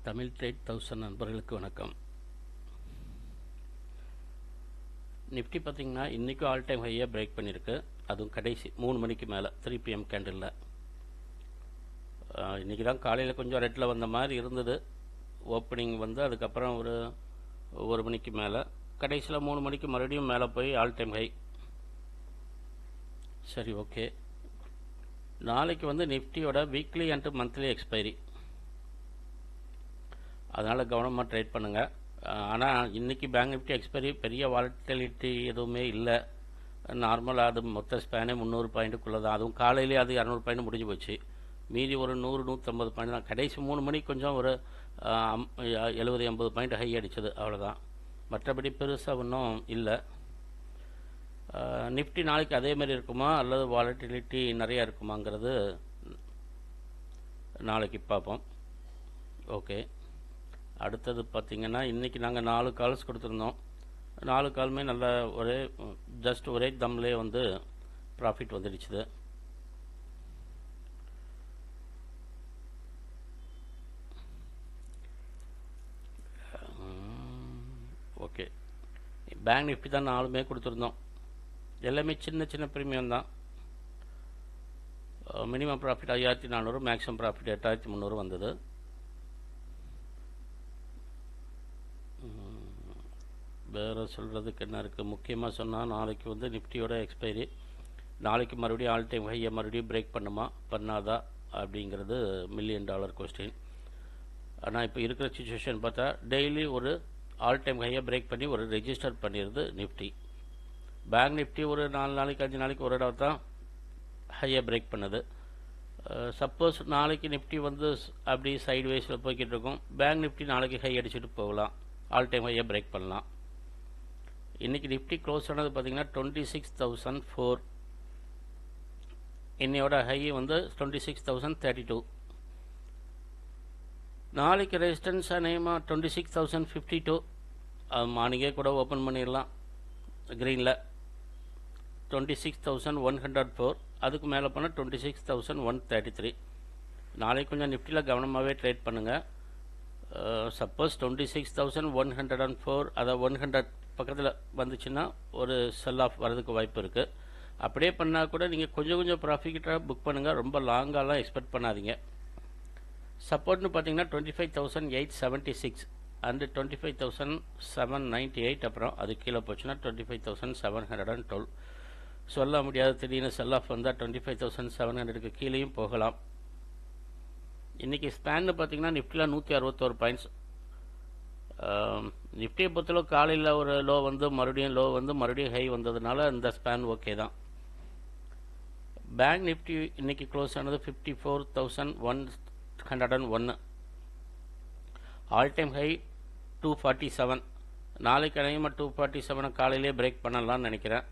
Tamil trade 1000 நண்பர்களுக்கு வணக்கம். Nifty பார்த்திங்கன்னா இன்றைக்கும் ஆல் டைம் ஹையாக பிரேக் பண்ணியிருக்கு. அதுவும் கடைசி 3 மணிக்கு மேலே 3 PM கேண்டில். இன்றைக்கி தான் காலையில் கொஞ்சம் ரெட்டில் வந்த மாதிரி இருந்தது. ஓப்பனிங் வந்து அதுக்கப்புறம் ஒரு 1 மணிக்கு மேலே, கடைசியில் 3 மணிக்கு மறுபடியும் மேலே போய் ஆல் டைம் ஹை. சரி, ஓகே. நாளைக்கு வந்து நிஃப்டியோட வீக்லி அண்ட் மந்த்லி எக்ஸ்பைரி, அதனால் கவனமாக ட்ரேட் பண்ணுங்கள். ஆனால் இன்றைக்கி பேங்க் நிஃப்டி எக்ஸ்பைரி பெரிய வாலட்டிலிட்டி எதுவுமே இல்லை. நார்மலாக அது மொத்த ஸ்பேனே 300 பாயிண்ட்டுக்குள்ளே தான். அதுவும் காலையிலே அது 200 பாயிண்ட் முடிஞ்சு போச்சு. மீதி ஒரு 100-150 பாயிண்ட் தான். கடைசி 3 மணிக்கு கொஞ்சம் ஒரு 70-80 பாயிண்ட் ஹை அடித்தது, அவ்வளோதான். மற்றபடி பெருசாக ஒன்றும் இல்லை. நிஃப்டி நாளைக்கு அதே மாதிரி இருக்குமா அல்லது வாலட்டிலிட்டி நிறையா இருக்குமாங்கிறது நாளைக்கு பார்ப்போம். ஓகே. அடுத்தது பார்த்திங்கன்னா இன்றைக்கி நாங்கள் 4 கால்ஸ் கொடுத்துருந்தோம். 4 காலுமே நல்ல ஒரே தம்லே வந்து ப்ராஃபிட் வந்துடுச்சுது. ஓகே. பேங்க் நிஃப்டி தான் 4மே கொடுத்துருந்தோம். எல்லாமே சின்ன சின்ன ப்ரீமியம் தான். மினிமம் ப்ராஃபிட் 5400, மேக்ஸிமம் ப்ராஃபிட் 8300 வந்தது. வேறு சொல்கிறதுக்கு என்ன இருக்குது? முக்கியமாக சொன்னால் நாளைக்கு வந்து நிஃப்டியோட எக்ஸ்பைரி. நாளைக்கு மறுபடியும் ஆல் டைம் ஹையை மறுபடியும் பிரேக் பண்ணுமா பண்ணாதா அப்படிங்கிறது $1 மில்லியன் கொஸ்டின். ஆனால் இப்போ இருக்கிற சிச்சுவேஷன் பார்த்தா டெய்லி ஒரு ஆல் டைம் ஹையை பிரேக் பண்ணி ஒரு ரெஜிஸ்டர் பண்ணிடுது நிஃப்டி. பேங்க் நிஃப்டி ஒரு 4 நாளைக்கு 5 நாளைக்கு ஒரு இடம் தான் ஹையை பிரேக் பண்ணுது. சப்போஸ் நாளைக்கு நிஃப்டி வந்து அப்படி சைடு வேஸில் போய்கிட்டு இருக்கும், பேங்க் நிஃப்டி நாளைக்கு ஹை அடிச்சுட்டு போகலாம், ஆல் டைம் ஹையை பிரேக் பண்ணலாம். இன்றைக்கி நிஃப்டி க்ளோஸ் ஆனது பார்த்திங்கன்னா 26,004. இன்னையோட ஹை வந்து 26,032. நாளைக்கு ரெசிஸ்டன்ஸ் அநேகமாக 26,052. மார்னிங்கே கூட ஓப்பன் பண்ணிடலாம் க்ரீனில். 26,104. அதுக்கு மேலே போனால் 26,133. நாளைக்கு கொஞ்சம் நிஃப்டியில் கவனமாகவே ட்ரேட் பண்ணுங்கள். சப்போஸ் 26,104 அதை 100 பக்கத்தில் வந்துச்சுன்னா ஒரு செல் ஆஃப் வரதுக்கு வாய்ப்பு இருக்குது. அப்படியே பண்ணால் கூட நீங்கள் கொஞ்சம் ப்ராஃபிட்டாக புக் பண்ணுங்கள். ரொம்ப லாங்காலாம் எக்ஸ்பெக்ட் பண்ணாதீங்க. சப்போர்ட்னு பார்த்தீங்கன்னா 25,876 அண்டு 25,798. அப்புறம் அது கீழே போச்சுன்னா 25,712. சொல்ல முடியாது, திடீர்னு செல் ஆஃப் வந்தால் 25,700க்கு கீழேயும் போகலாம். இன்றைக்கி ஸ்பேன்னு பார்த்தீங்கன்னா நிஃப்டியில் 161 பாயிண்ட்ஸ். நிஃப்டியை பொறுத்தளவு காலையில் ஒரு லோ வந்து மறுபடியும் ஹை வந்ததுனால இந்த ஸ்பேன் ஓகே தான். பேங்க் நிஃப்டி இன்றைக்கி க்ளோஸ் ஆனது 54,101. All time high 247. நாளைக்கு அநேகமாக 247 காலையிலே பிரேக் பண்ணலாம்னு நினைக்கிறேன்.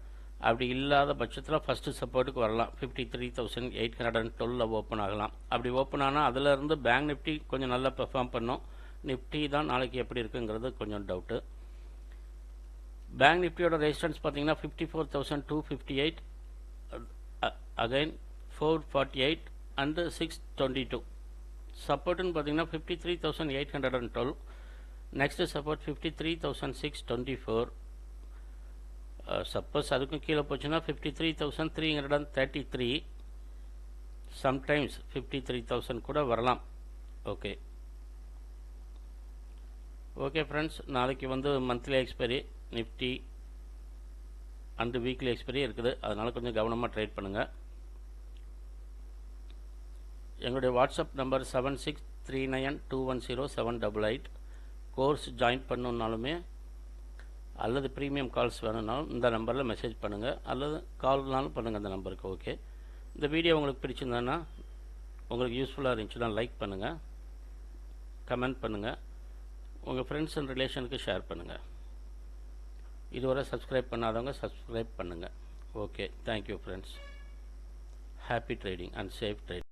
அப்படி இல்லாத பட்சத்தில் ஃபஸ்ட்டு சப்போர்ட்டுக்கு வரலாம். 53,812 ஓப்பன் ஆகலாம். அப்படி ஓப்பன் ஆனால் அதிலிருந்து பேங்க் நிஃப்டி கொஞ்சம் நல்லா பெர்ஃபார்ம் பண்ணும். நிஃப்டி தான் நாளைக்கு எப்படி இருக்குங்கிறது கொஞ்சம் டவுட்டு. பேங்க் நிஃப்டியோட ரெசிஸ்டன்ஸ் பார்த்தீங்கன்னா 54,258, அகைன் 448 அண்டு 622. சப்போர்ட்டுன்னு பார்த்தீங்கன்னா 53,812. Next support 53,624. சப்போஸ் அதுக்கும் கீழே போச்சுன்னா 53,333. சம்டைம்ஸ் 53,000 கூட வரலாம். ஓகே ஃப்ரெண்ட்ஸ், நாளைக்கு வந்து monthly expiry Nifty and weekly expiry இருக்குது. அதனால் கொஞ்சம் கவனமாக ட்ரேட் பண்ணுங்கள். எங்களுடைய வாட்ஸ்அப் நம்பர் 7639210788. கோர்ஸ் ஜாயின் பண்ணணுன்னாலுமே அல்லது ப்ரீமியம் கால்ஸ் வேணும்னாலும் இந்த நம்பரில் மெசேஜ் பண்ணுங்கள், அல்லது கால்னாலும் பண்ணுங்கள் அந்த நம்பருக்கு. ஓகே. இந்த வீடியோ உங்களுக்கு பிடிச்சிருந்ததுன்னா, உங்களுக்கு யூஸ்ஃபுல்லாக இருந்துச்சுன்னா லைக் பண்ணுங்கள், கமெண்ட் பண்ணுங்கள், உங்கள் ஃப்ரெண்ட்ஸ் அண்ட் ரிலேஷனுக்கு ஷேர் பண்ணுங்கள். இதுவரை சப்ஸ்கிரைப் பண்ணாதவங்க சப்ஸ்கிரைப் பண்ணுங்கள். Okay, thank you friends. Happy trading and safe trading.